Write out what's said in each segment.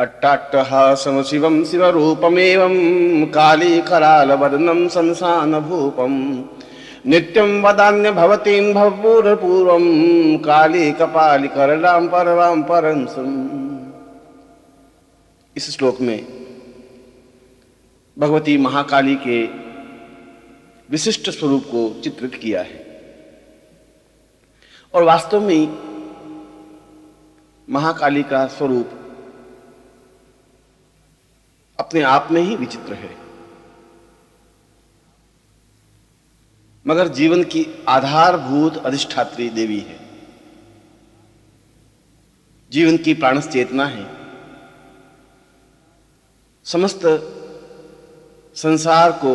अट्टाट्टहासं शिवं शिवरूपमेवं कालीकरालवदनं संसानभूपं नित्यं वदान्य भवतीं भवपूर्वपूर्वं काली कपालिकरलां परवां परंसम्। इस श्लोक में भगवती महाकाली के विशिष्ट स्वरूप को चित्रित किया है और वास्तव में महाकाली का स्वरूप अपने आप में ही विचित्र है, मगर जीवन की आधारभूत अधिष्ठात्री देवी है, जीवन की प्राणस चेतना है, समस्त संसार को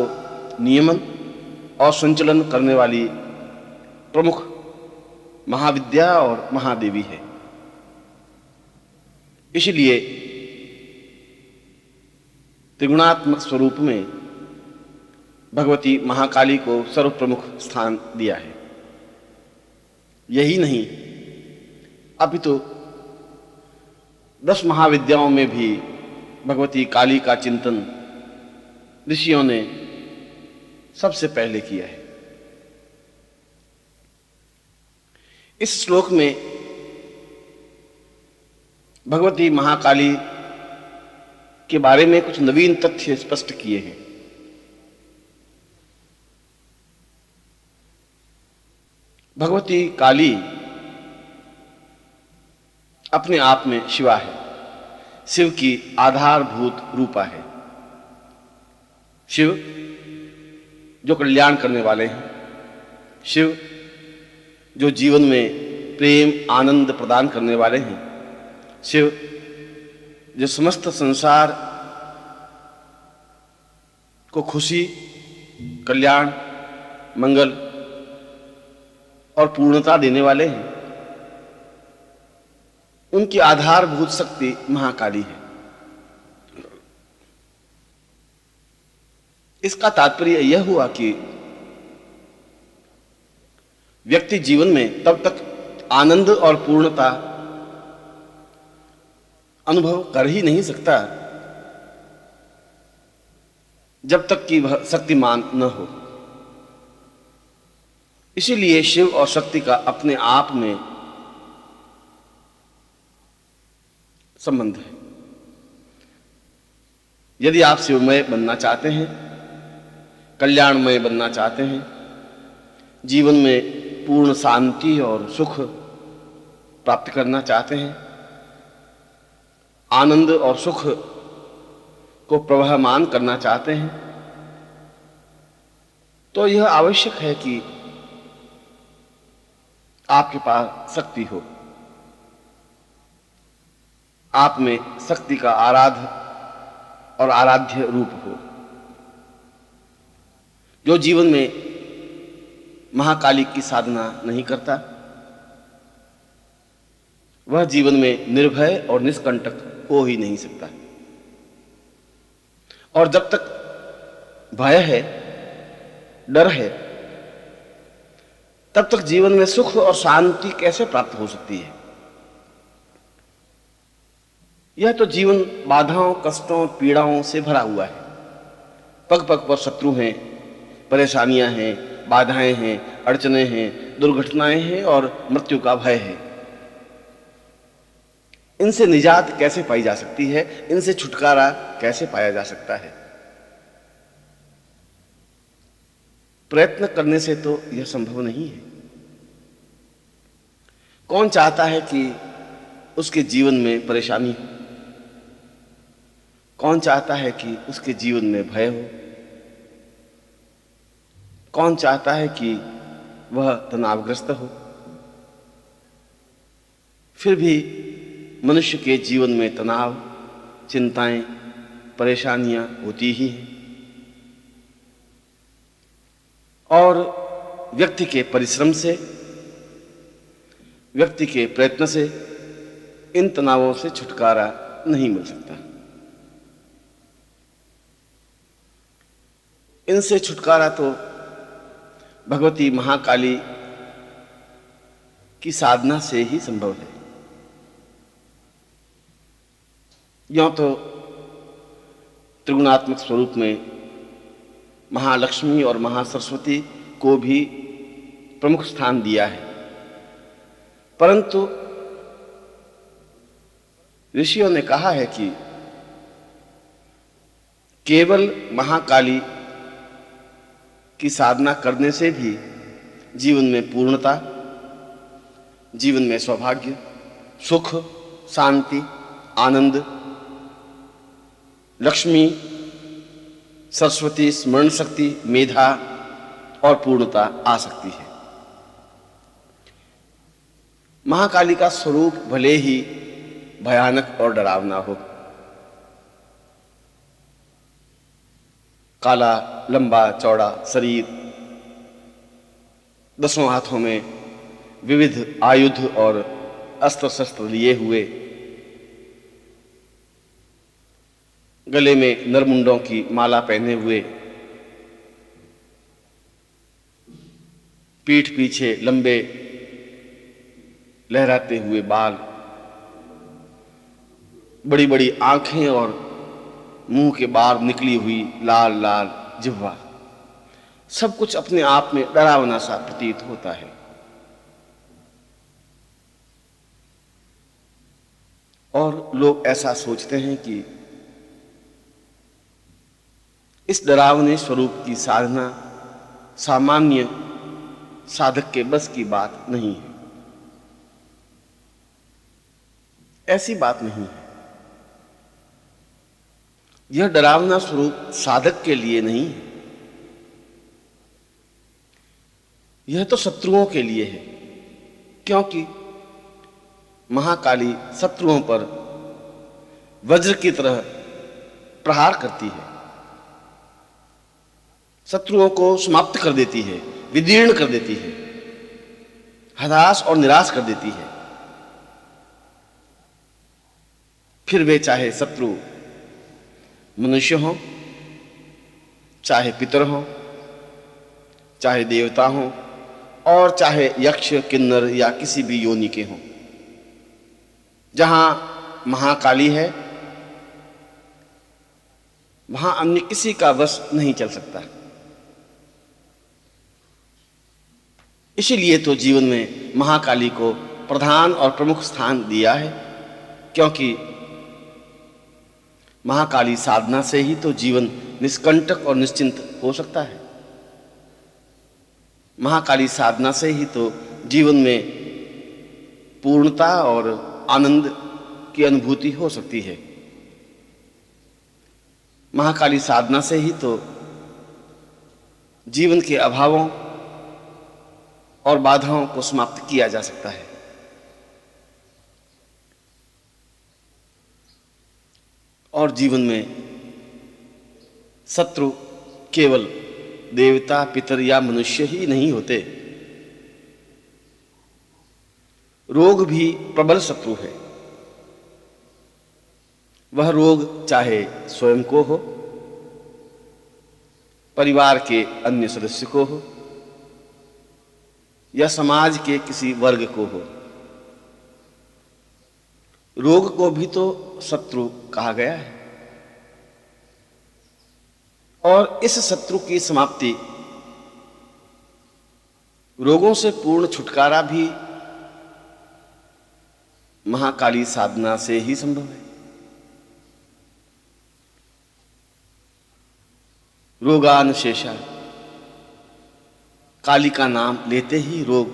नियमन और संचलन करने वाली प्रमुख महाविद्या और महादेवी है। इसलिए त्रिगुणात्मक स्वरूप में भगवती महाकाली को सर्वप्रमुख स्थान दिया है। यही नहीं, अभी तो 10 महाविद्याओं में भी भगवती काली का चिंतन ऋषियों ने सबसे पहले किया है। इस श्लोक में भगवती महाकाली के बारे में कुछ नवीन तथ्य स्पष्ट किए हैं। भगवती काली अपने आप में शिवा है, शिव की आधारभूत रूपा है। शिव जो कल्याण करने वाले हैं, शिव जो जीवन में प्रेम आनंद प्रदान करने वाले हैं, शिव जो समस्त संसार को खुशी, कल्याण, मंगल और पूर्णता देने वाले हैं, उनकी आधारभूत शक्ति महाकाली है। इसका तात्पर्य यह हुआ कि व्यक्ति जीवन में तब तक आनंद और पूर्णता अनुभव कर ही नहीं सकता जब तक कि वह शक्तिमान न हो। इसीलिए शिव और शक्ति का अपने आप में संबंध है। यदि आप शिवमय बनना चाहते हैं, कल्याणमय बनना चाहते हैं, जीवन में पूर्ण शांति और सुख प्राप्त करना चाहते हैं, आनंद और सुख को प्रवहमान करना चाहते हैं, तो यह आवश्यक है कि आपके पास शक्ति हो, आप में शक्ति का आराध्य और आराध्य रूप हो। जो जीवन में महाकाली की साधना नहीं करता, वह जीवन में निर्भय और निष्कंटक हो ही नहीं सकता। और जब तक भय है, डर है, तब तक जीवन में सुख और शांति कैसे प्राप्त हो सकती है? यह तो जीवन बाधाओं, कष्टों, पीड़ाओं से भरा हुआ है। पग पग पर शत्रु हैं, परेशानियां हैं, बाधाएं हैं, अड़चने हैं, दुर्घटनाएं हैं और मृत्यु का भय है। इनसे निजात कैसे पाई जा सकती है? इनसे छुटकारा कैसे पाया जा सकता है? प्रयत्न करने से तो यह संभव नहीं है। कौन चाहता है कि उसके जीवन में परेशानी हो? कौन चाहता है कि उसके जीवन में भय हो? कौन चाहता है कि वह तनावग्रस्त हो? फिर भी मनुष्य के जीवन में तनाव, चिंताएं, परेशानियां होती ही हैं और व्यक्ति के परिश्रम से, व्यक्ति के प्रयत्न से इन तनावों से छुटकारा नहीं मिल सकता। इनसे छुटकारा तो भगवती महाकाली की साधना से ही संभव है। यों तो त्रिगुणात्मक स्वरूप में महालक्ष्मी और महासरस्वती को भी प्रमुख स्थान दिया है, परंतु ऋषियों ने कहा है कि केवल महाकाली की साधना करने से भी जीवन में पूर्णता, जीवन में सौभाग्य, सुख, शांति, आनंद, लक्ष्मी, सरस्वती, स्मरण शक्ति, मेधा और पूर्णता आ सकती है। महाकाली का स्वरूप भले ही भयानक और डरावना हो, काला लंबा चौड़ा शरीर, 10 हाथों में विविध आयुध और अस्त्र शस्त्र लिए हुए, गले में नरमुंडों की माला पहने हुए, पीठ पीछे लंबे लहराते हुए बाल, बड़ी बड़ी आंखें और मुंह के बाहर निकली हुई लाल लाल जिह्वा, सब कुछ अपने आप में डरावना सा प्रतीत होता है। और लोग ऐसा सोचते हैं कि इस डरावने स्वरूप की साधना सामान्य साधक के बस की बात नहीं है। ऐसी बात नहीं है। यह डरावना स्वरूप साधक के लिए नहीं है, यह तो शत्रुओं के लिए है, क्योंकि महाकाली शत्रुओं पर वज्र की तरह प्रहार करती है, शत्रुओं को समाप्त कर देती है, विदीर्ण कर देती है, हताश और निराश कर देती है। फिर वे चाहे शत्रु मनुष्य हों, चाहे पितर हों, चाहे देवता हों, और चाहे यक्ष, किन्नर या किसी भी योनि के हों। जहां महाकाली है वहां अन्य किसी का वश नहीं चल सकता। इसीलिए तो जीवन में महाकाली को प्रधान और प्रमुख स्थान दिया है, क्योंकि महाकाली साधना से ही तो जीवन निष्कंटक और निश्चिंत हो सकता है। महाकाली साधना से ही तो जीवन में पूर्णता और आनंद की अनुभूति हो सकती है। महाकाली साधना से ही तो जीवन के अभावों और बाधाओं को समाप्त किया जा सकता है। और जीवन में शत्रु केवल देवता, पितर या मनुष्य ही नहीं होते, रोग भी प्रबल शत्रु है। वह रोग चाहे स्वयं को हो, परिवार के अन्य सदस्य को हो, या समाज के किसी वर्ग को हो, रोग को भी तो शत्रु कहा गया है। और इस शत्रु की समाप्ति, रोगों से पूर्ण छुटकारा भी महाकाली साधना से ही संभव है। रोगानुशेषा, काली का नाम लेते ही रोग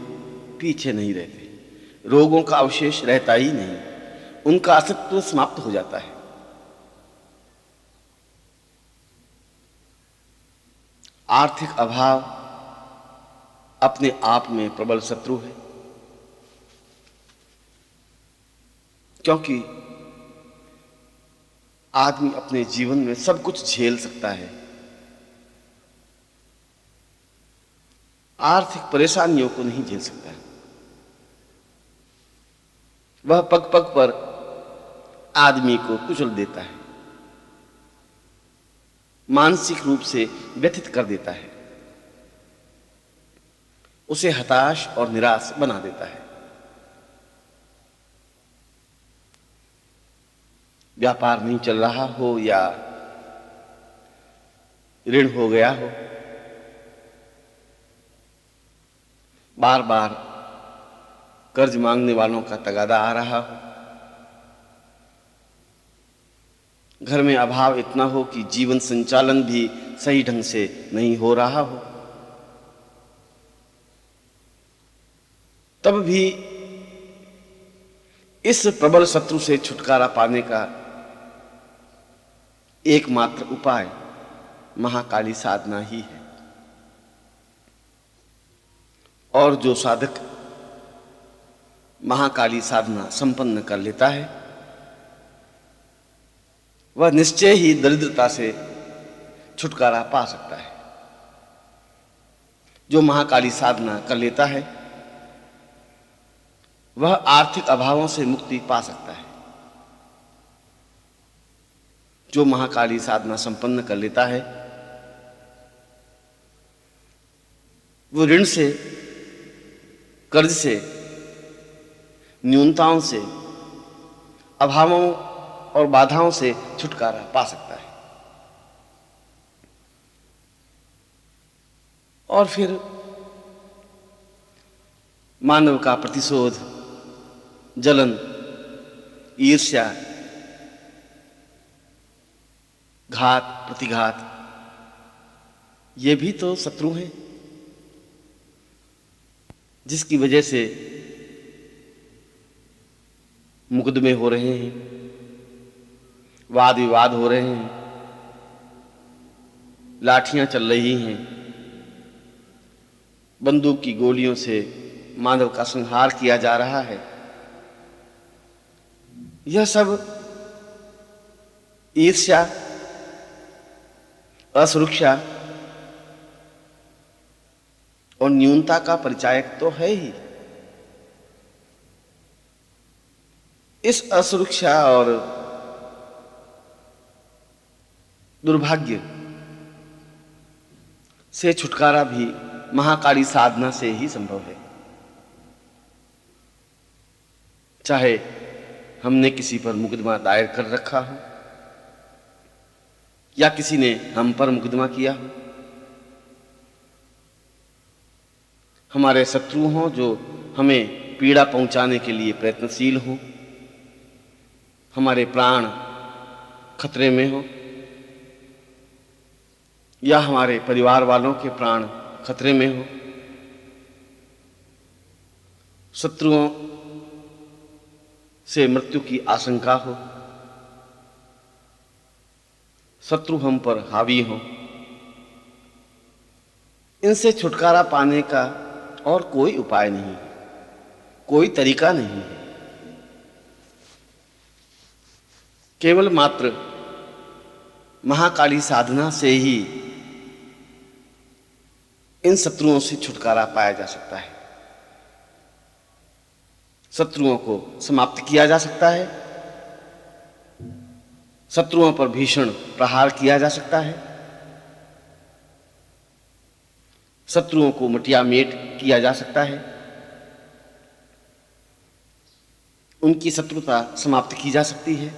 पीछे नहीं रहते, रोगों का अवशेष रहता ही नहीं, उनका अस्तित्व समाप्त हो जाता है। आर्थिक अभाव अपने आप में प्रबल शत्रु है, क्योंकि आदमी अपने जीवन में सब कुछ झेल सकता है, आर्थिक परेशानियों को नहीं झेल सकता है। वह पग पग पर आदमी को कुचल देता है, मानसिक रूप से व्यथित कर देता है, उसे हताश और निराश बना देता है। व्यापार नहीं चल रहा हो या ऋण हो गया हो, बार बार कर्ज मांगने वालों का तगादा आ रहा हो, घर में अभाव इतना हो कि जीवन संचालन भी सही ढंग से नहीं हो रहा हो, तब भी इस प्रबल शत्रु से छुटकारा पाने का एकमात्र उपाय महाकाली साधना ही है। और जो साधक महाकाली साधना संपन्न कर लेता है वह निश्चय ही दरिद्रता से छुटकारा पा सकता है। जो महाकाली साधना कर लेता है वह आर्थिक अभावों से मुक्ति पा सकता है। जो महाकाली साधना संपन्न कर लेता है वो ऋण से, कर्ज से, न्यूनताओं से, अभावों और बाधाओं से छुटकारा पा सकता है। और फिर मानव का प्रतिशोध, जलन, ईर्ष्या, घात, प्रतिघात, ये भी तो शत्रु हैं जिसकी वजह से मुकदमे हो रहे हैं, वाद विवाद हो रहे हैं, लाठियां चल रही हैं, बंदूक की गोलियों से मानव का संहार किया जा रहा है। यह सब ईर्ष्या, असुरक्षा और न्यूनता का परिचायक तो है ही। इस असुरक्षा और दुर्भाग्य से छुटकारा भी महाकाली साधना से ही संभव है। चाहे हमने किसी पर मुकदमा दायर कर रखा हो या किसी ने हम पर मुकदमा किया हो, हमारे शत्रु हों जो हमें पीड़ा पहुंचाने के लिए प्रयत्नशील हों, हमारे प्राण खतरे में हो या हमारे परिवार वालों के प्राण खतरे में हो, शत्रुओं से मृत्यु की आशंका हो, शत्रु हम पर हावी हो, इनसे छुटकारा पाने का और कोई उपाय नहीं है, कोई तरीका नहीं है। केवल मात्र महाकाली साधना से ही इन शत्रुओं से छुटकारा पाया जा सकता है। शत्रुओं को समाप्त किया जा सकता है, शत्रुओं पर भीषण प्रहार किया जा सकता है, शत्रुओं को मटियामेट किया जा सकता है, उनकी शत्रुता समाप्त की जा सकती है।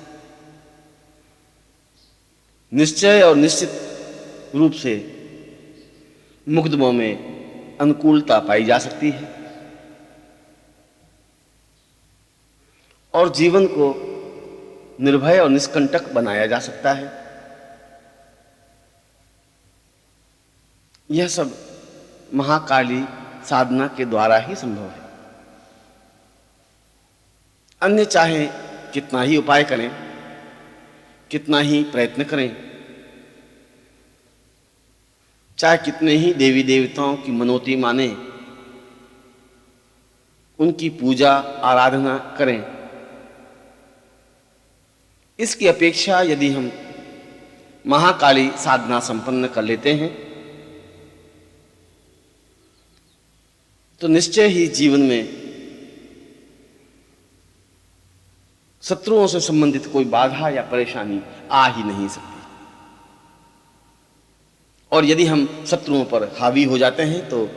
निश्चय और निश्चित रूप से मुकदमों में अनुकूलता पाई जा सकती है और जीवन को निर्भय और निष्कंटक बनाया जा सकता है। यह सब महाकाली साधना के द्वारा ही संभव है। अन्य चाहे कितना ही उपाय करें, कितना ही प्रयत्न करें, चाहे कितने ही देवी देवताओं की मनोती माने, उनकी पूजा आराधना करें, इसकी अपेक्षा यदि हम महाकाली साधना संपन्न कर लेते हैं तो निश्चय ही जीवन में शत्रुओं से संबंधित कोई बाधा या परेशानी आ ही नहीं सकती। और यदि हम शत्रुओं पर हावी हो जाते हैं तो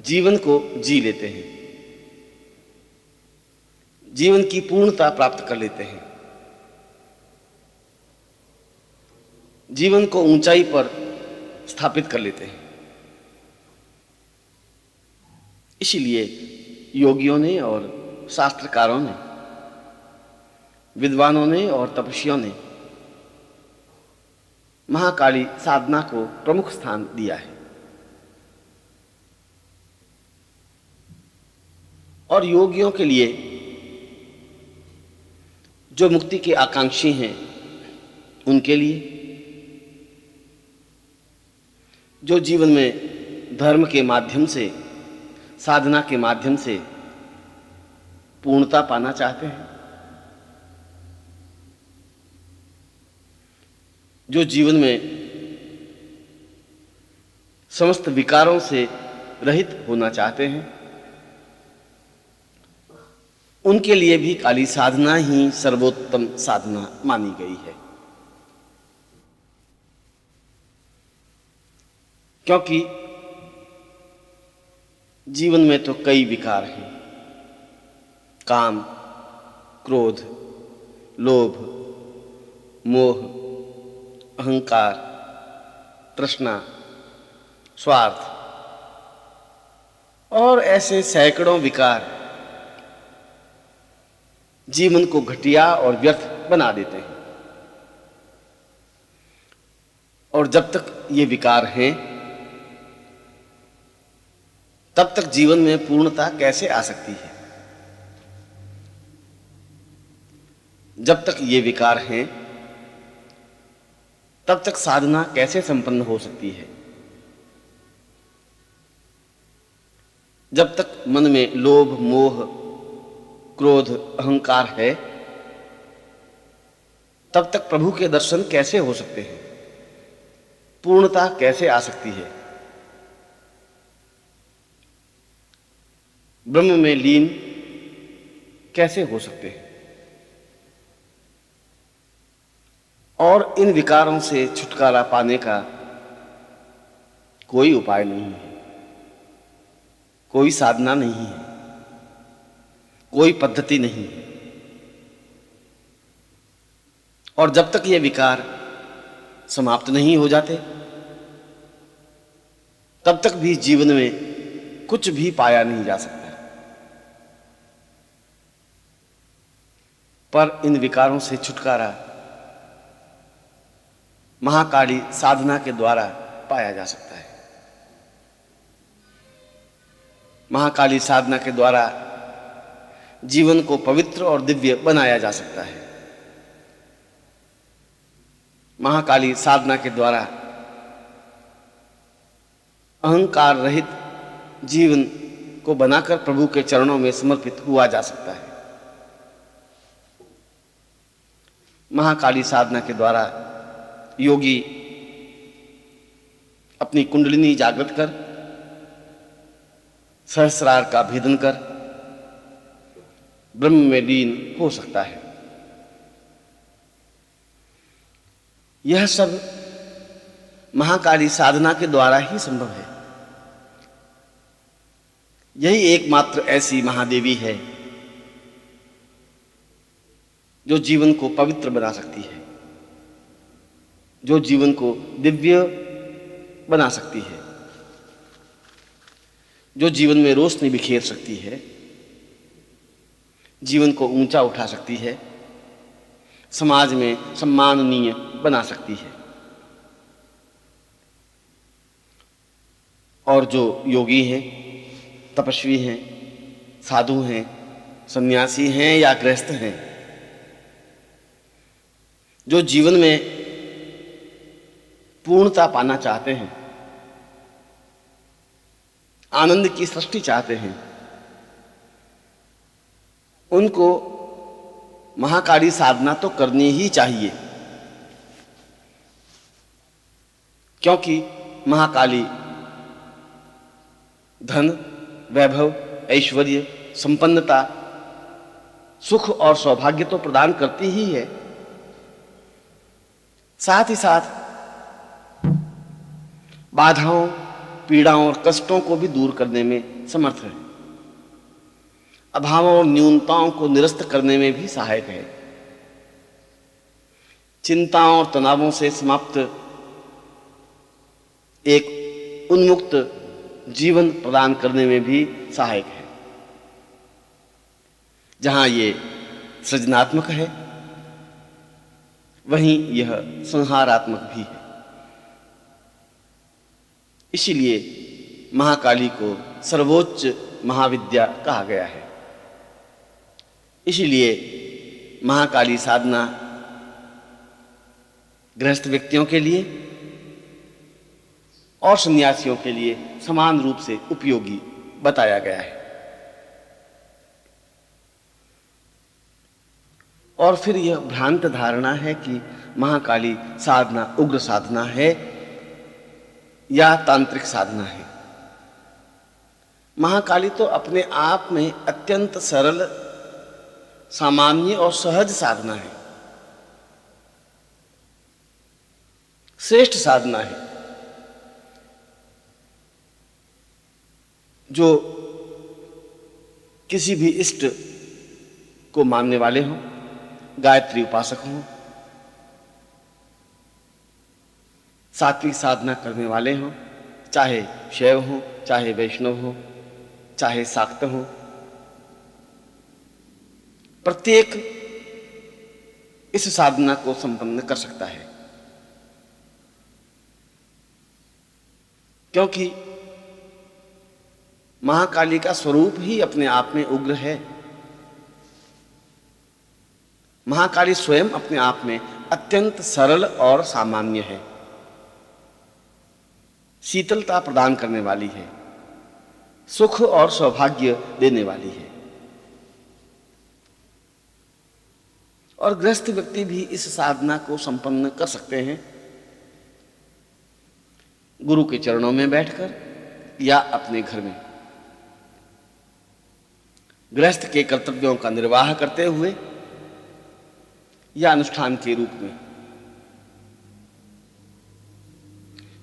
जीवन को जी लेते हैं, जीवन की पूर्णता प्राप्त कर लेते हैं। जीवन को ऊंचाई पर स्थापित कर लेते हैं। इसीलिए योगियों ने और शास्त्रकारों ने, विद्वानों ने और तपस्वियों ने महाकाली साधना को प्रमुख स्थान दिया है। और योगियों के लिए, जो मुक्ति के आकांक्षी हैं, उनके लिए, जो जीवन में धर्म के माध्यम से, साधना के माध्यम से पूर्णता पाना चाहते हैं, जो जीवन में समस्त विकारों से रहित होना चाहते हैं, उनके लिए भी काली साधना ही सर्वोत्तम साधना मानी गई है। क्योंकि जीवन में तो कई विकार हैं, काम, क्रोध, लोभ, मोह, अहंकार, तृष्णा, स्वार्थ और ऐसे सैकड़ों विकार जीवन को घटिया और व्यर्थ बना देते हैं। और जब तक ये विकार हैं, तब तक जीवन में पूर्णता कैसे आ सकती है? जब तक ये विकार हैं, तब तक साधना कैसे संपन्न हो सकती है? जब तक मन में लोभ, मोह, क्रोध, अहंकार है, तब तक प्रभु के दर्शन कैसे हो सकते हैं? पूर्णता कैसे आ सकती है? ब्रह्म में लीन कैसे हो सकते हैं? और इन विकारों से छुटकारा पाने का कोई उपाय नहीं है, कोई साधना नहीं है, कोई पद्धति नहीं है। और जब तक ये विकार समाप्त नहीं हो जाते, तब तक भी जीवन में कुछ भी पाया नहीं जा सकता। पर इन विकारों से छुटकारा महाकाली साधना के द्वारा पाया जा सकता है। महाकाली साधना के द्वारा जीवन को पवित्र और दिव्य बनाया जा सकता है। महाकाली साधना के द्वारा अहंकार रहित जीवन को बनाकर प्रभु के चरणों में समर्पित हुआ जा सकता है। महाकाली साधना के द्वारा योगी अपनी कुंडलिनी जागृत कर, सहस्रार का भेदन कर ब्रह्म में लीन हो सकता है। यह सब महाकाली साधना के द्वारा ही संभव है। यही एकमात्र ऐसी महादेवी है जो जीवन को पवित्र बना सकती है, जो जीवन को दिव्य बना सकती है, जो जीवन में रोशनी बिखेर सकती है, जीवन को ऊंचा उठा सकती है, समाज में सम्माननीय बना सकती है। और जो योगी हैं, तपस्वी हैं, साधु हैं, सन्यासी हैं या गृहस्थ हैं, जो जीवन में पूर्णता पाना चाहते हैं, आनंद की सृष्टि चाहते हैं, उनको महाकाली साधना तो करनी ही चाहिए। क्योंकि महाकाली धन, वैभव, ऐश्वर्य, संपन्नता, सुख और सौभाग्य तो प्रदान करती ही है, साथ ही साथ बाधाओं, पीड़ाओं और कष्टों को भी दूर करने में समर्थ है। अभावों और न्यूनताओं को निरस्त करने में भी सहायक है। चिंताओं और तनावों से समाप्त एक उन्मुक्त जीवन प्रदान करने में भी सहायक है। जहां ये सृजनात्मक है, वहीं यह संहारात्मक भी है। इसीलिए महाकाली को सर्वोच्च महाविद्या कहा गया है। इसीलिए महाकाली साधना गृहस्थ व्यक्तियों के लिए और सन्यासियों के लिए समान रूप से उपयोगी बताया गया है। और फिर यह भ्रांत धारणा है कि महाकाली साधना उग्र साधना है या तांत्रिक साधना है। महाकाली तो अपने आप में अत्यंत सरल, सामान्य और सहज साधना है, श्रेष्ठ साधना है, जो किसी भी इष्ट को मानने वाले हों, गायत्री उपासक हों, सात्विक साधना करने वाले हों, चाहे शैव हों, चाहे वैष्णव हों, चाहे शाक्त हों, प्रत्येक इस साधना को संपन्न कर सकता है। क्योंकि महाकाली का स्वरूप ही अपने आप में उग्र है। महाकाली स्वयं अपने आप में अत्यंत सरल और सामान्य है, शीतलता प्रदान करने वाली है, सुख और सौभाग्य देने वाली है। और गृहस्थ व्यक्ति भी इस साधना को संपन्न कर सकते हैं, गुरु के चरणों में बैठकर या अपने घर में गृहस्थ के कर्तव्यों का निर्वाह करते हुए या अनुष्ठान के रूप में।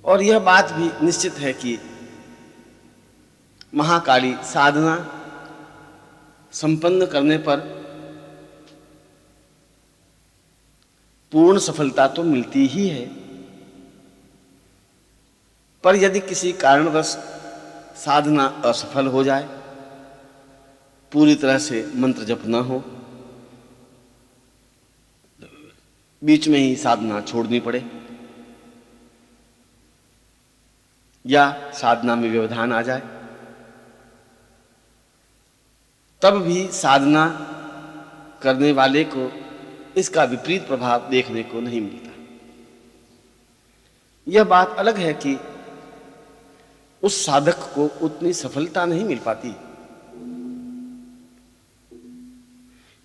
और यह बात भी निश्चित है कि महाकाली साधना संपन्न करने पर पूर्ण सफलता तो मिलती ही है, पर यदि किसी कारणवश साधना असफल हो जाए, पूरी तरह से मंत्र जप न हो, बीच में ही साधना छोड़नी पड़े या साधना में व्यवधान आ जाए, तब भी साधना करने वाले को इसका विपरीत प्रभाव देखने को नहीं मिलता। यह बात अलग है कि उस साधक को उतनी सफलता नहीं मिल पाती।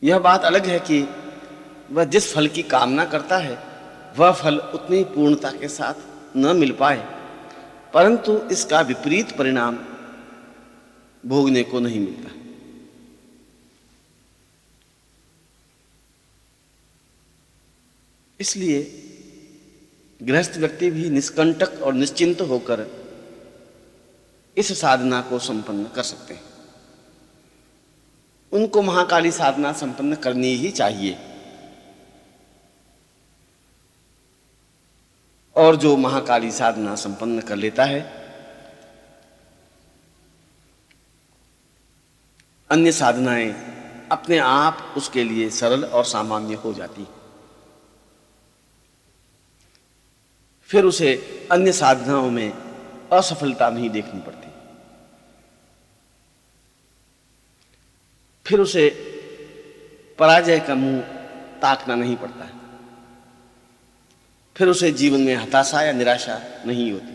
यह बात अलग है कि वह जिस फल की कामना करता है वह फल उतनी पूर्णता के साथ न मिल पाए, परंतु इसका विपरीत परिणाम भोगने को नहीं मिलता। इसलिए गृहस्थ व्यक्ति भी निष्कंटक और निश्चिंत होकर इस साधना को संपन्न कर सकते हैं। उनको महाकाली साधना संपन्न करनी ही चाहिए। और जो महाकाली साधना संपन्न कर लेता है, अन्य साधनाएं अपने आप उसके लिए सरल और सामान्य हो जाती हैं। फिर उसे अन्य साधनाओं में असफलता नहीं देखनी पड़ती। फिर उसे पराजय का मुंह ताकना नहीं पड़ता है। फिर उसे जीवन में हताशा या निराशा नहीं होती।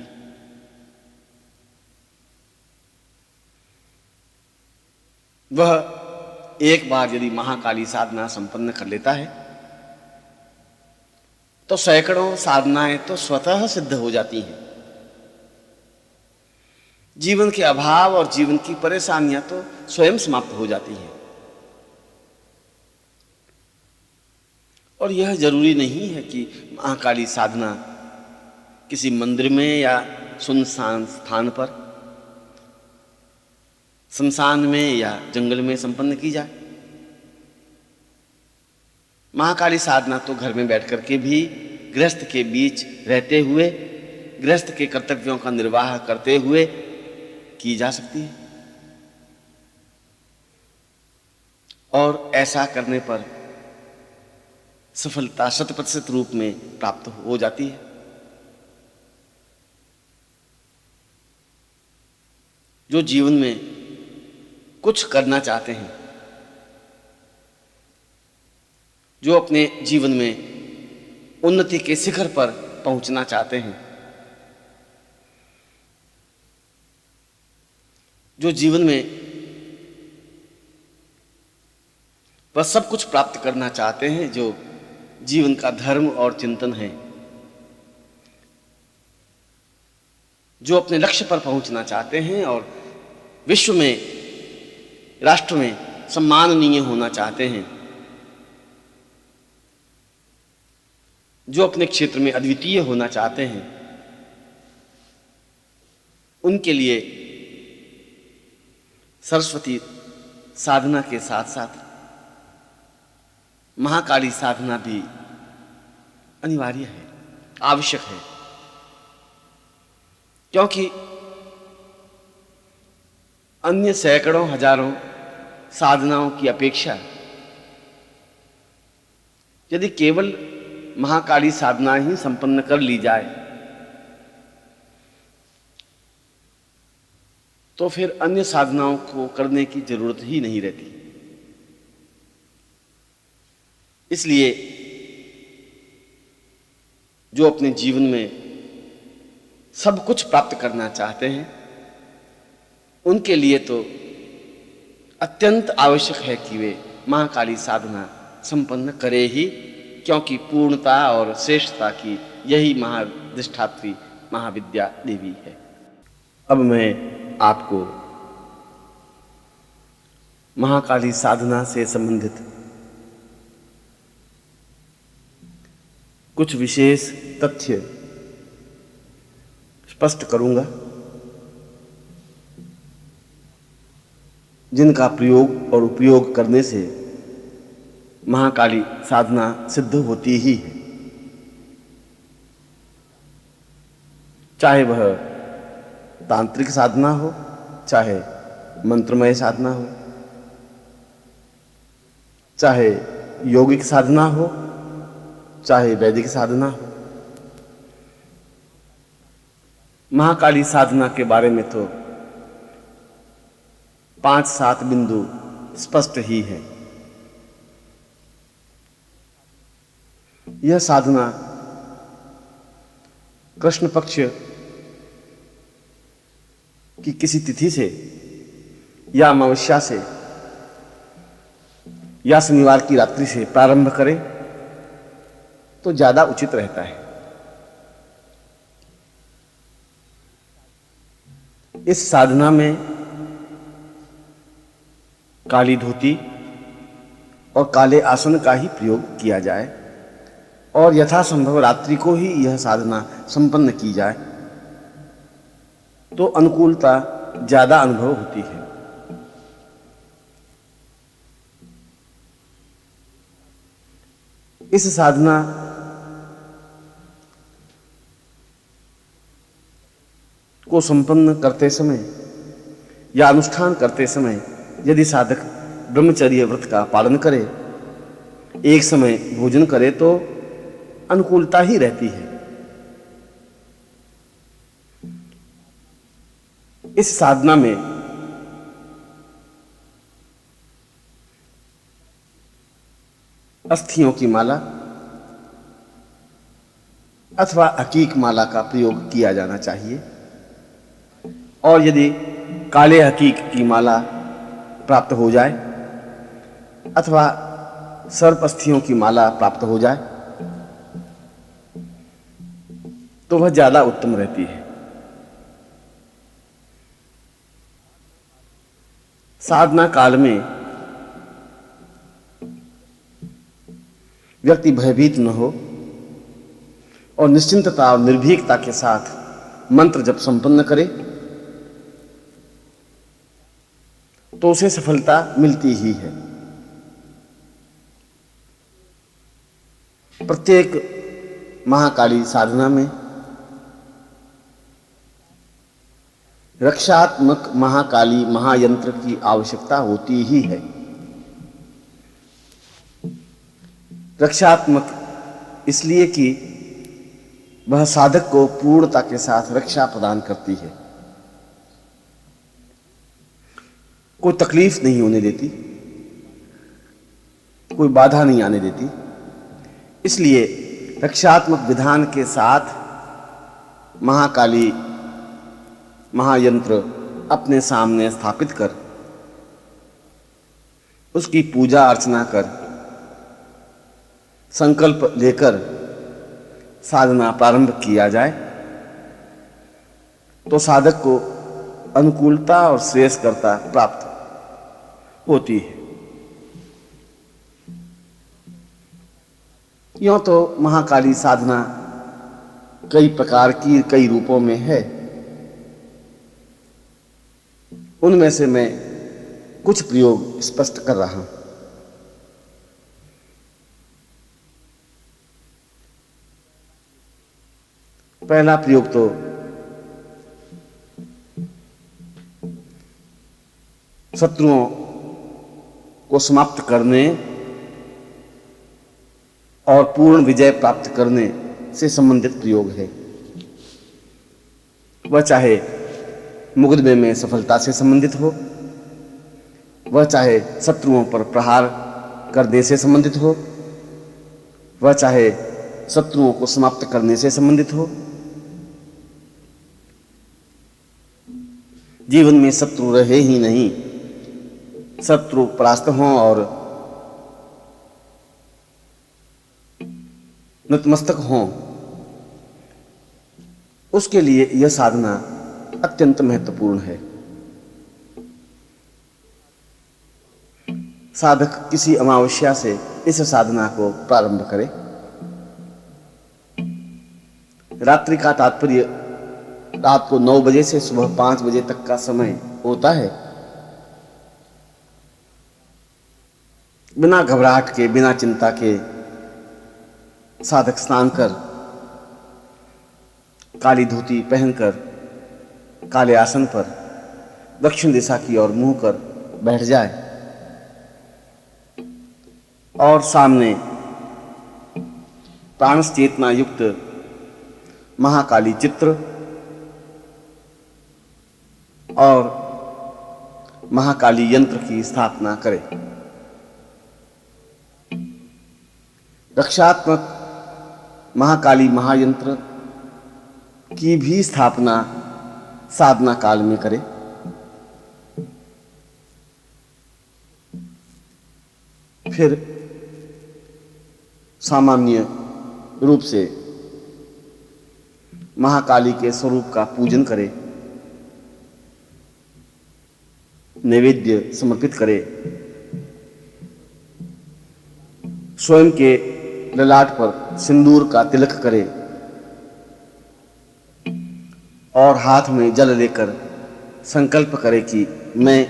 वह एक बार यदि महाकाली साधना संपन्न कर लेता है तो सैकड़ों साधनाएं तो स्वतः सिद्ध हो जाती हैं। जीवन के अभाव और जीवन की परेशानियां तो स्वयं समाप्त हो जाती हैं। और यह जरूरी नहीं है कि महाकाली साधना किसी मंदिर में या सुनसान स्थान पर, शमशान में या जंगल में संपन्न की जाए। महाकाली साधना तो घर में बैठ करके भी गृहस्थ के बीच रहते हुए गृहस्थ के कर्तव्यों का निर्वाह करते हुए की जा सकती है। और ऐसा करने पर सफलता 100% रूप में प्राप्त हो जाती है। जो जीवन में कुछ करना चाहते हैं, जो अपने जीवन में उन्नति के शिखर पर पहुंचना चाहते हैं, जो जीवन में वह सब कुछ प्राप्त करना चाहते हैं, जो जीवन का धर्म और चिंतन है, जो अपने लक्ष्य पर पहुंचना चाहते हैं और विश्व में, राष्ट्र में सम्माननीय होना चाहते हैं, जो अपने क्षेत्र में अद्वितीय होना चाहते हैं, उनके लिए सरस्वती साधना के साथ साथ महाकाली साधना भी अनिवार्य है, आवश्यक है। क्योंकि अन्य सैकड़ों हजारों साधनाओं की अपेक्षा यदि केवल महाकाली साधना ही संपन्न कर ली जाए तो फिर अन्य साधनाओं को करने की जरूरत ही नहीं रहती। इसलिए जो अपने जीवन में सब कुछ प्राप्त करना चाहते हैं, उनके लिए तो अत्यंत आवश्यक है कि वे महाकाली साधना संपन्न करे ही, क्योंकि पूर्णता और श्रेष्ठता की यही महाधिष्ठात्री महाविद्या देवी है। अब मैं आपको महाकाली साधना से संबंधित कुछ विशेष तथ्य स्पष्ट करूंगा, जिनका प्रयोग और उपयोग करने से महाकाली साधना सिद्ध होती ही है। चाहे वह तांत्रिक साधना हो, चाहे मंत्रमय साधना हो, चाहे यौगिक साधना हो, चाहे वैदिक साधना हो। महाकाली साधना के बारे में तो 5-7 बिंदु स्पष्ट ही है। यह साधना कृष्ण पक्ष की किसी तिथि से या अमावस्या से या शनिवार की रात्रि से प्रारंभ करें तो ज्यादा उचित रहता है। इस साधना में काली धोती और काले आसन का ही प्रयोग किया जाए और यथासंभव रात्रि को ही यह साधना संपन्न की जाए तो अनुकूलता ज्यादा अनुभव होती है। इस साधना को संपन्न करते समय या अनुष्ठान करते समय यदि साधक ब्रह्मचर्य व्रत का पालन करे, एक समय भोजन करे तो अनुकूलता ही रहती है। इस साधना में अस्थियों की माला अथवा हकीक माला का प्रयोग किया जाना चाहिए और यदि काले हकीक की माला प्राप्त हो जाए अथवा सर्प अस्थियों की माला प्राप्त हो जाए तो वह ज्यादा उत्तम रहती है। साधना काल में व्यक्ति भयभीत न हो और निश्चिंतता और निर्भीकता के साथ मंत्र जप संपन्न करे तो उसे सफलता मिलती ही है। प्रत्येक महाकाली साधना में रक्षात्मक महाकाली महायंत्र की आवश्यकता होती ही है। रक्षात्मक इसलिए कि वह साधक को पूर्णता के साथ रक्षा प्रदान करती है, कोई तकलीफ नहीं होने देती, कोई बाधा नहीं आने देती। इसलिए रक्षात्मक विधान के साथ महाकाली महायंत्र अपने सामने स्थापित कर उसकी पूजा अर्चना कर संकल्प लेकर साधना प्रारंभ किया जाए तो साधक को अनुकूलता और श्रेयस्करता प्राप्त होती है। यूं तो महाकाली साधना कई प्रकार की, कई रूपों में है। उनमें से मैं कुछ प्रयोग स्पष्ट कर रहा हूं। पहला प्रयोग तो शत्रुओं को समाप्त करने और पूर्ण विजय प्राप्त करने से संबंधित प्रयोग है। वह चाहे मुकदमे में सफलता से संबंधित हो, वह चाहे शत्रुओं पर प्रहार करने से संबंधित हो, वह चाहे शत्रुओं को समाप्त करने से संबंधित हो। जीवन में शत्रु रहे ही नहीं, शत्रु परास्त हों और नतमस्तक हों, उसके लिए यह साधना अत्यंत महत्वपूर्ण है। साधक किसी अमावस्या से इस साधना को प्रारंभ करे। रात्रि का तात्पर्य रात को 9 बजे से सुबह 5 बजे तक का समय होता है। बिना घबराहट के, बिना चिंता के साधक स्नान कर, काली धोती पहनकर काले आसन पर दक्षिण दिशा की ओर मुंह कर बैठ जाए और सामने प्राण चेतना युक्त महाकाली चित्र और महाकाली यंत्र की स्थापना करे। रक्षात्मक महाकाली महायंत्र की भी स्थापना साधना काल में करे। फिर सामान्य रूप से महाकाली के स्वरूप का पूजन करे, नैवेद्य समर्पित करे, स्वयं के ललाट पर सिंदूर का तिलक करे और हाथ में जल लेकर संकल्प करे कि मैं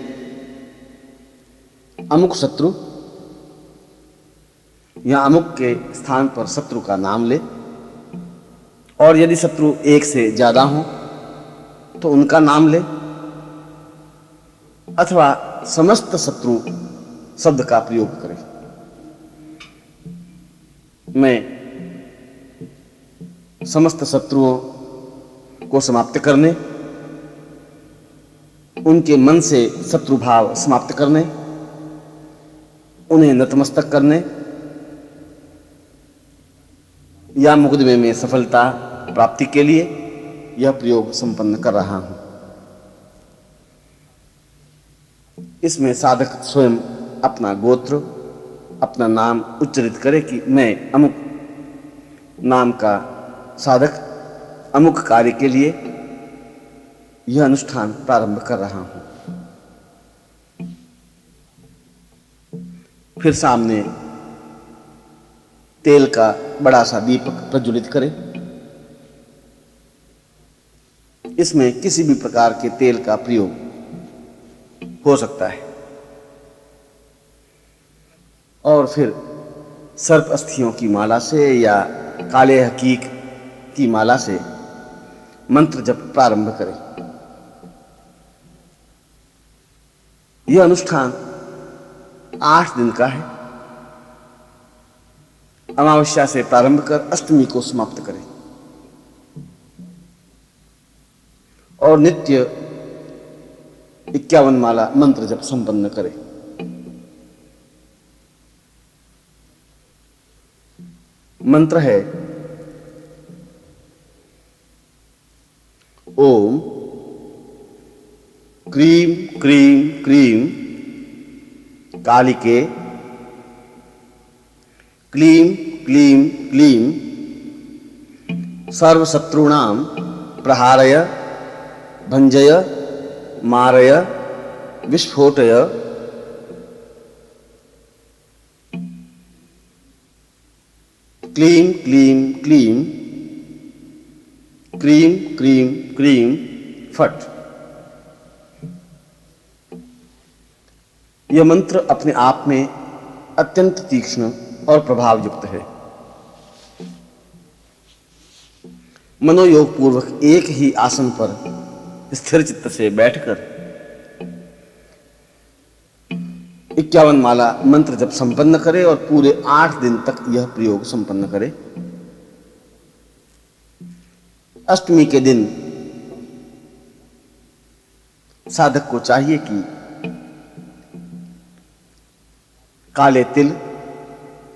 अमुक शत्रु या अमुक के स्थान पर शत्रु का नाम ले, और यदि शत्रु एक से ज्यादा हो तो उनका नाम ले, अथवा समस्त शत्रु शब्द का प्रयोग करे। मैं समस्त शत्रुओं को समाप्त करने, उनके मन से शत्रु भाव समाप्त करने, उन्हें नतमस्तक करने या मुकदमे में सफलता प्राप्ति के लिए यह प्रयोग संपन्न कर रहा हूं। इसमें साधक स्वयं अपना गोत्र, अपना नाम उच्चारित करे कि मैं अमुक नाम का साधक अमुक कार्य के लिए यह अनुष्ठान प्रारंभ कर रहा हूं। फिर सामने तेल का बड़ा सा दीपक प्रज्वलित करे। इसमें किसी भी प्रकार के तेल का प्रयोग हो सकता है। और फिर सर्प अस्थियों की माला से या काले हकीक की माला से मंत्र जप प्रारंभ करें। यह अनुष्ठान 8 दिन का है। अमावस्या से प्रारंभ कर अष्टमी को समाप्त करें और नित्य 51 माला मंत्र जप संपन्न करें। मंत्र है ओम क्रीम क्रीम क्रीम कालिके क्लीम क्लीम क्लीम सर्वशत्रूणां प्रहारय भंजय मारय विस्फोटय क्लीम क्लीम क्लीम क्रीम क्रीम क्रीम फट। यह मंत्र अपने आप में अत्यंत तीक्ष्ण और प्रभाव युक्त है। मनोयोग पूर्वक एक ही आसन पर स्थिर चित्त से बैठकर 51 माला मंत्र जप संपन्न करे और पूरे 8 दिन तक यह प्रयोग संपन्न करे। अष्टमी के दिन साधक को चाहिए कि काले तिल,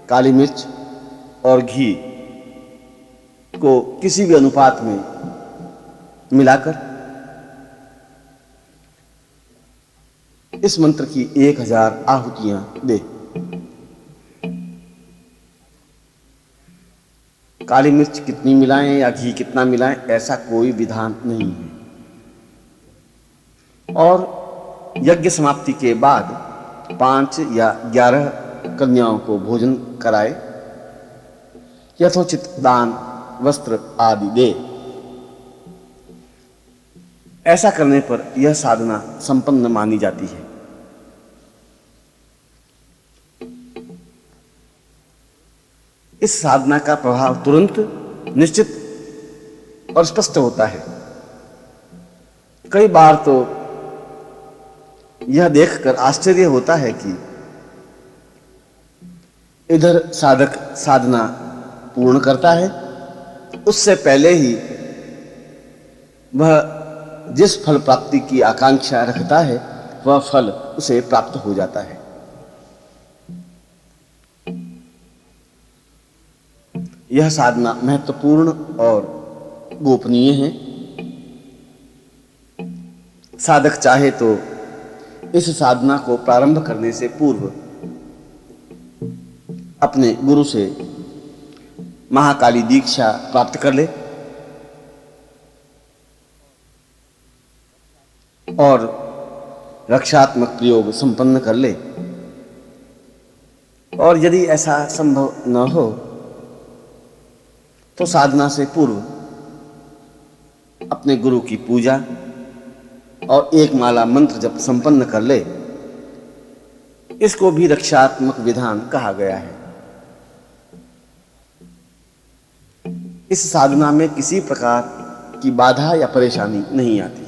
काली मिर्च और घी को किसी भी अनुपात में मिलाकर इस मंत्र की 1000 आहुतियां दे। काली मिर्च कितनी मिलाएं या घी कितना मिलाएं, ऐसा कोई विधान नहीं है। और यज्ञ समाप्ति के बाद 5 या 11 कन्याओं को भोजन कराए, यथोचित दान, वस्त्र आदि दे। ऐसा करने पर यह साधना संपन्न मानी जाती है। इस साधना का प्रभाव तुरंत, निश्चित और स्पष्ट होता है। कई बार तो यह देखकर आश्चर्य होता है कि इधर साधक साधना पूर्ण करता है, उससे पहले ही वह जिस फल प्राप्ति की आकांक्षा रखता है वह फल उसे प्राप्त हो जाता है। यह साधना महत्वपूर्ण और गोपनीय है। साधक चाहे तो इस साधना को प्रारंभ करने से पूर्व अपने गुरु से महाकाली दीक्षा प्राप्त कर ले और रक्षात्मक प्रयोग संपन्न कर ले, और यदि ऐसा संभव न हो तो साधना से पूर्व अपने गुरु की पूजा और 1 माला मंत्र जप संपन्न कर ले। इसको भी रक्षात्मक विधान कहा गया है। इस साधना में किसी प्रकार की बाधा या परेशानी नहीं आती।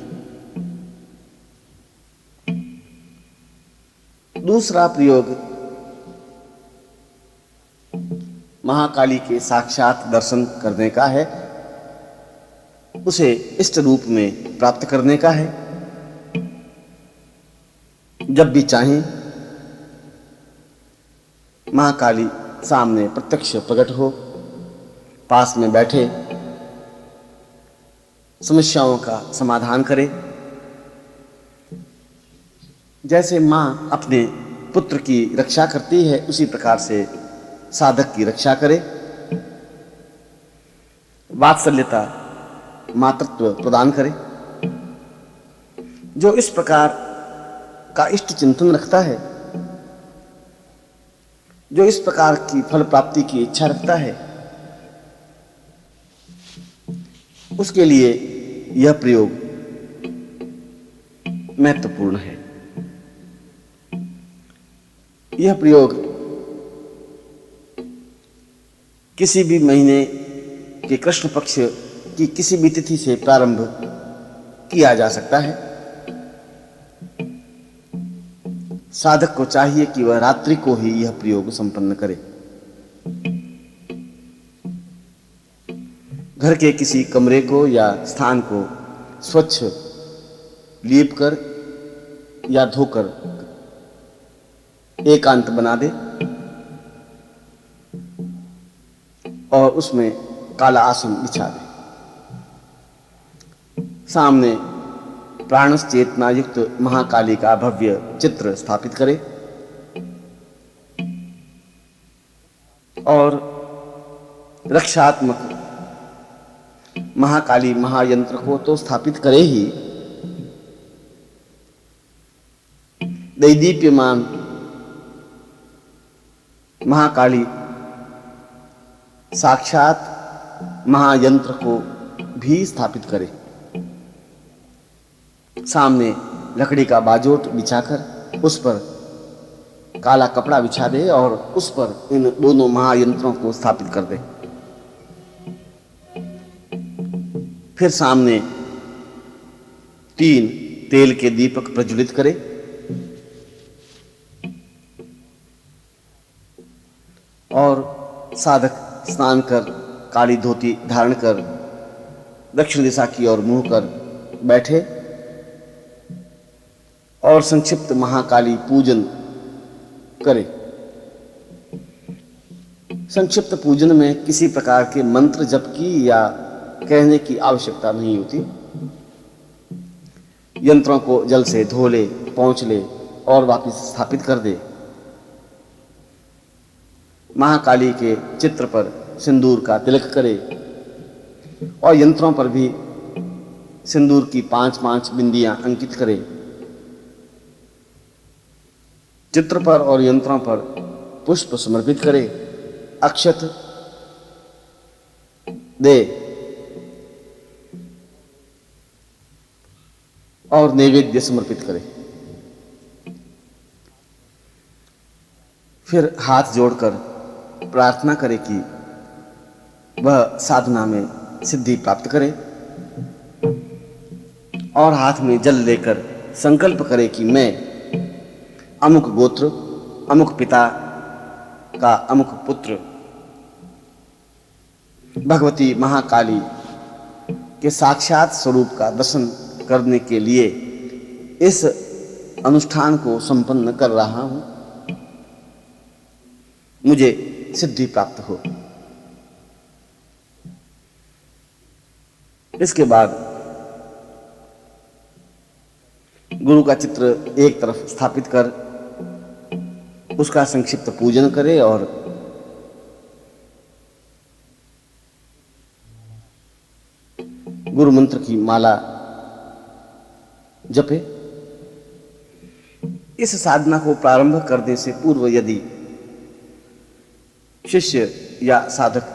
दूसरा प्रयोग महाकाली के साक्षात दर्शन करने का है, उसे इष्ट रूप में प्राप्त करने का है। जब भी चाहें महाकाली सामने प्रत्यक्ष प्रकट हो, पास में बैठे, समस्याओं का समाधान करे। जैसे मां अपने पुत्र की रक्षा करती है, उसी प्रकार से साधक की रक्षा करे। वात्सल्यता, मातृत्व प्रदान करे। जो इस प्रकार का इष्ट चिंतन रखता है, जो इस प्रकार की फल प्राप्ति की इच्छा रखता है, उसके लिए यह प्रयोग महत्वपूर्ण है। यह प्रयोग किसी भी महीने के कृष्ण पक्ष की किसी भी तिथि से प्रारंभ किया जा सकता है। साधक को चाहिए कि वह रात्रि को ही यह प्रयोग संपन्न करे। घर के किसी कमरे को या स्थान को स्वच्छ लीप कर या धोकर एकांत बना दे और उसमें काला आसन बिछा दे। सामने प्राणस चेतना युक्त महाकाली का भव्य चित्र स्थापित करे और रक्षात्मक महाकाली महायंत्र को तो स्थापित करे ही, दैदीप्यमान महाकाली साक्षात महायंत्र को भी स्थापित करे। सामने लकड़ी का बाजोट बिछाकर उस पर काला कपड़ा बिछा दे और उस पर इन दोनों महायंत्रों को स्थापित कर दे। फिर सामने 3 तेल के दीपक प्रज्वलित करे और साधक स्नान कर काली धोती धारण कर दक्षिण दिशा की ओर मुंह कर बैठे और संक्षिप्त महाकाली पूजन करे। संक्षिप्त पूजन में किसी प्रकार के मंत्र जप की या कहने की आवश्यकता नहीं होती। यंत्रों को जल से धो ले, पोंछ ले और वापस स्थापित कर दे। महाकाली के चित्र पर सिंदूर का तिलक करे और यंत्रों पर भी सिंदूर की 5-5 बिंदियां अंकित करे। चित्र पर और यंत्रों पर पुष्प समर्पित करे, अक्षत दे और नैवेद्य समर्पित करे। फिर हाथ जोड़कर प्रार्थना करे कि वह साधना में सिद्धि प्राप्त करे और हाथ में जल लेकर संकल्प करे कि मैं अमुक गोत्र, अमुक पिता का अमुक पुत्र भगवती महाकाली के साक्षात स्वरूप का दर्शन करने के लिए इस अनुष्ठान को संपन्न कर रहा हूं, मुझे सिद्धि प्राप्त हो। इसके बाद गुरु का चित्र एक तरफ स्थापित कर उसका संक्षिप्त पूजन करे और गुरु मंत्र की माला जपे। इस साधना को प्रारंभ करने से पूर्व यदि शिष्य या साधक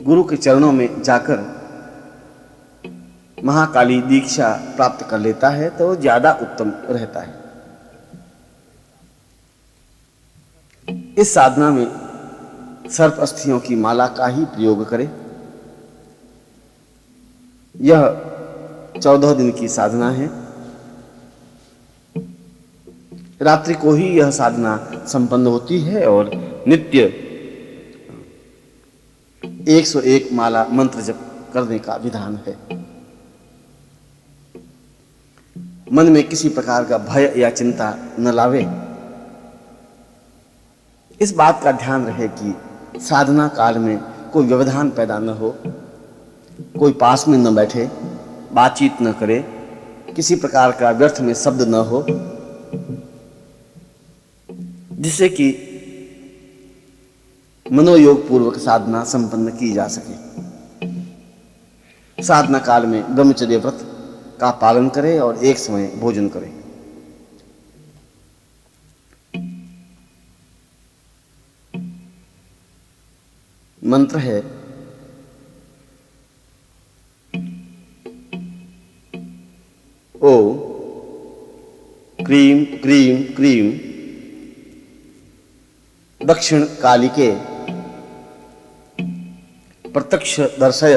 गुरु के चरणों में जाकर महाकाली दीक्षा प्राप्त कर लेता है तो ज्यादा उत्तम रहता है। इस साधना में सर्प अस्थियों की माला का ही प्रयोग करें। यह 14 दिन की साधना है। रात्रि को ही यह साधना संपन्न होती है और नित्य 101 माला मंत्र जप करने का विधान है। मन में किसी प्रकार का भय या चिंता न लावे। इस बात का ध्यान रहे कि साधना काल में कोई व्यवधान पैदा न हो, कोई पास में न बैठे, बातचीत न करे, किसी प्रकार का व्यर्थ में शब्द न हो, जिससे कि मनोयोग पूर्वक साधना संपन्न की जा सके। साधना काल में ब्रह्मचर्य व्रत का पालन करें और एक समय भोजन करें। मंत्र है ओ क्रीम क्रीम क्रीम दक्षिण कालिके प्रत्यक्ष दर्शय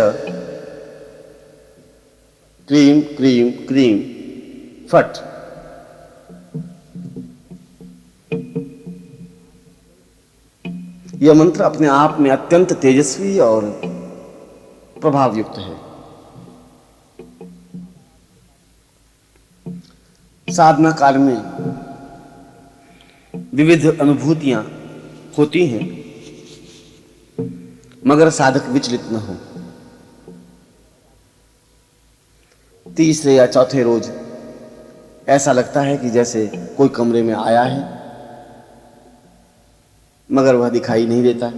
क्रीम क्रीम क्रीम फट। यह मंत्र अपने आप में अत्यंत तेजस्वी और प्रभाव युक्त है। साधना काल में विविध अनुभूतियां होती हैं, मगर साधक विचलित न हो। तीसरे या चौथे रोज ऐसा लगता है कि जैसे कोई कमरे में आया है, मगर वह दिखाई नहीं देता।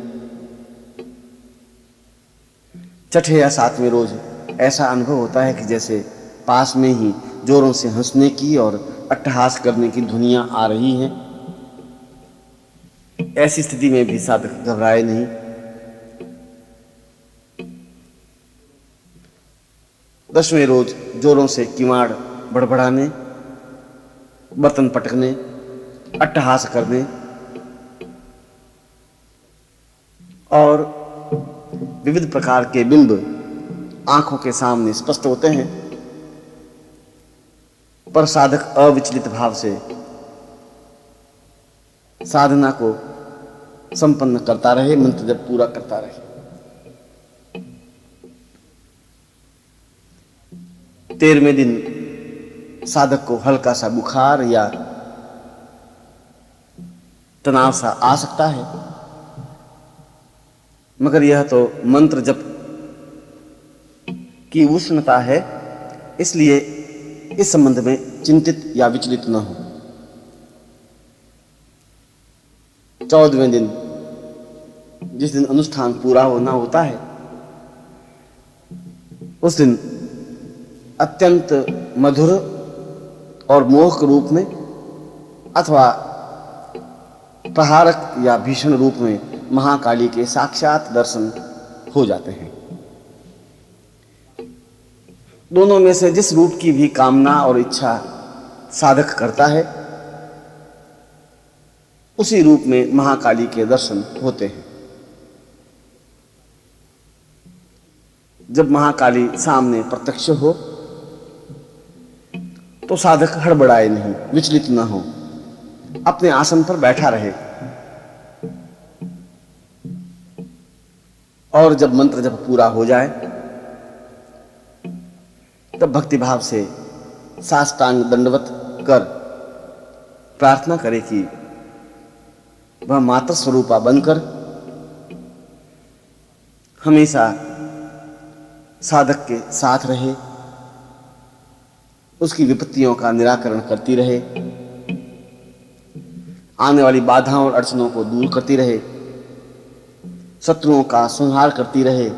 छठे या सातवें रोज ऐसा अनुभव होता है कि जैसे पास में ही जोरों से हंसने की और अट्टहास करने की ध्वनियां आ रही हैं। ऐसी स्थिति में भी साधक घबराए नहीं। दसवें रोज जोरों से किवाड़ बड़बड़ाने, बर्तन पटकने, अट्टहास करने और विविध प्रकार के बिंब आंखों के सामने स्पष्ट होते हैं, पर साधक अविचलित भाव से साधना को संपन्न करता रहे, मंत्र जब पूरा करता रहे। 13वें दिन साधक को हल्का सा बुखार या तनाव सा आ सकता है, मगर यह तो मंत्र जप की उष्णता है, इसलिए इस संबंध में चिंतित या विचलित न हो। 14वें दिन जिस दिन अनुष्ठान पूरा होना होता है, उस दिन अत्यंत मधुर और मोहक रूप में अथवा प्रहारक या भीषण रूप में महाकाली के साक्षात दर्शन हो जाते हैं। दोनों में से जिस रूप की भी कामना और इच्छा साधक करता है, उसी रूप में महाकाली के दर्शन होते हैं। जब महाकाली सामने प्रत्यक्ष हो तो साधक हड़बड़ाए नहीं, विचलित न हो, अपने आसन पर बैठा रहे और जब मंत्र जब पूरा हो जाए तब भक्तिभाव से साष्टांग दंडवत कर प्रार्थना करे कि वह माता स्वरूपा बनकर हमेशा साधक के साथ रहे, उसकी विपत्तियों का निराकरण करती रहे, आने वाली बाधाओं और अड़चनों को दूर करती रहे, शत्रुओं का संहार करती रहे,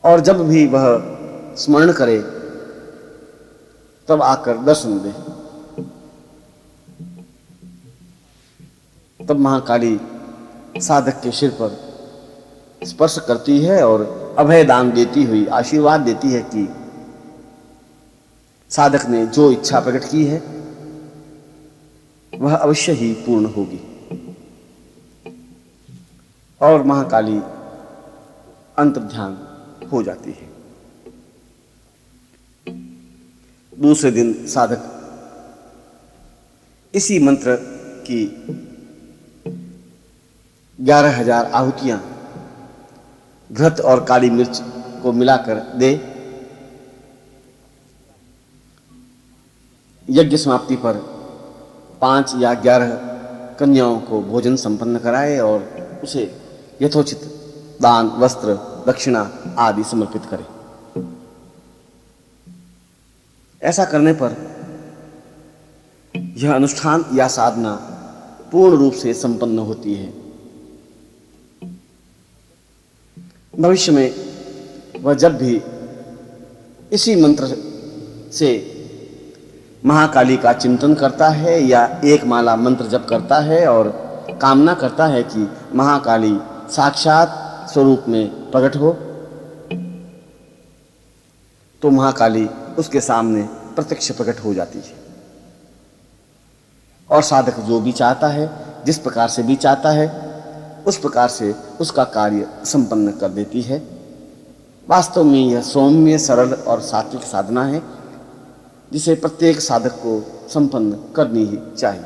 और जब भी वह स्मरण करे तब आकर दर्शन दे। तब महाकाली साधक के सिर पर स्पर्श करती है और अभय दान देती हुई आशीर्वाद देती है कि साधक ने जो इच्छा प्रकट की है वह अवश्य ही पूर्ण होगी। और महाकाली अंतर्ध्यान हो जाती है। दूसरे दिन साधक इसी मंत्र की 11,000 आहुतियां घृत और काली मिर्च को मिलाकर दे। यज्ञ समाप्ति पर 5 या 11 कन्याओं को भोजन संपन्न कराए और उसे यथोचित दान, वस्त्र, दक्षिणा आदि समर्पित करे। ऐसा करने पर यह अनुष्ठान या साधना पूर्ण रूप से संपन्न होती है। भविष्य में वह जब भी इसी मंत्र से महाकाली का चिंतन करता है या एक माला मंत्र जप करता है और कामना करता है कि महाकाली साक्षात स्वरूप में प्रकट हो, तो महाकाली उसके सामने प्रत्यक्ष प्रकट हो जाती है और साधक जो भी चाहता है, जिस प्रकार से भी चाहता है, उस प्रकार से उसका कार्य संपन्न कर देती है। वास्तव में यह सौम्य, सरल और सात्विक साधना है जिसे प्रत्येक साधक को संपन्न करनी ही चाहिए।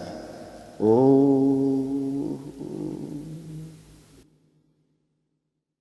ओम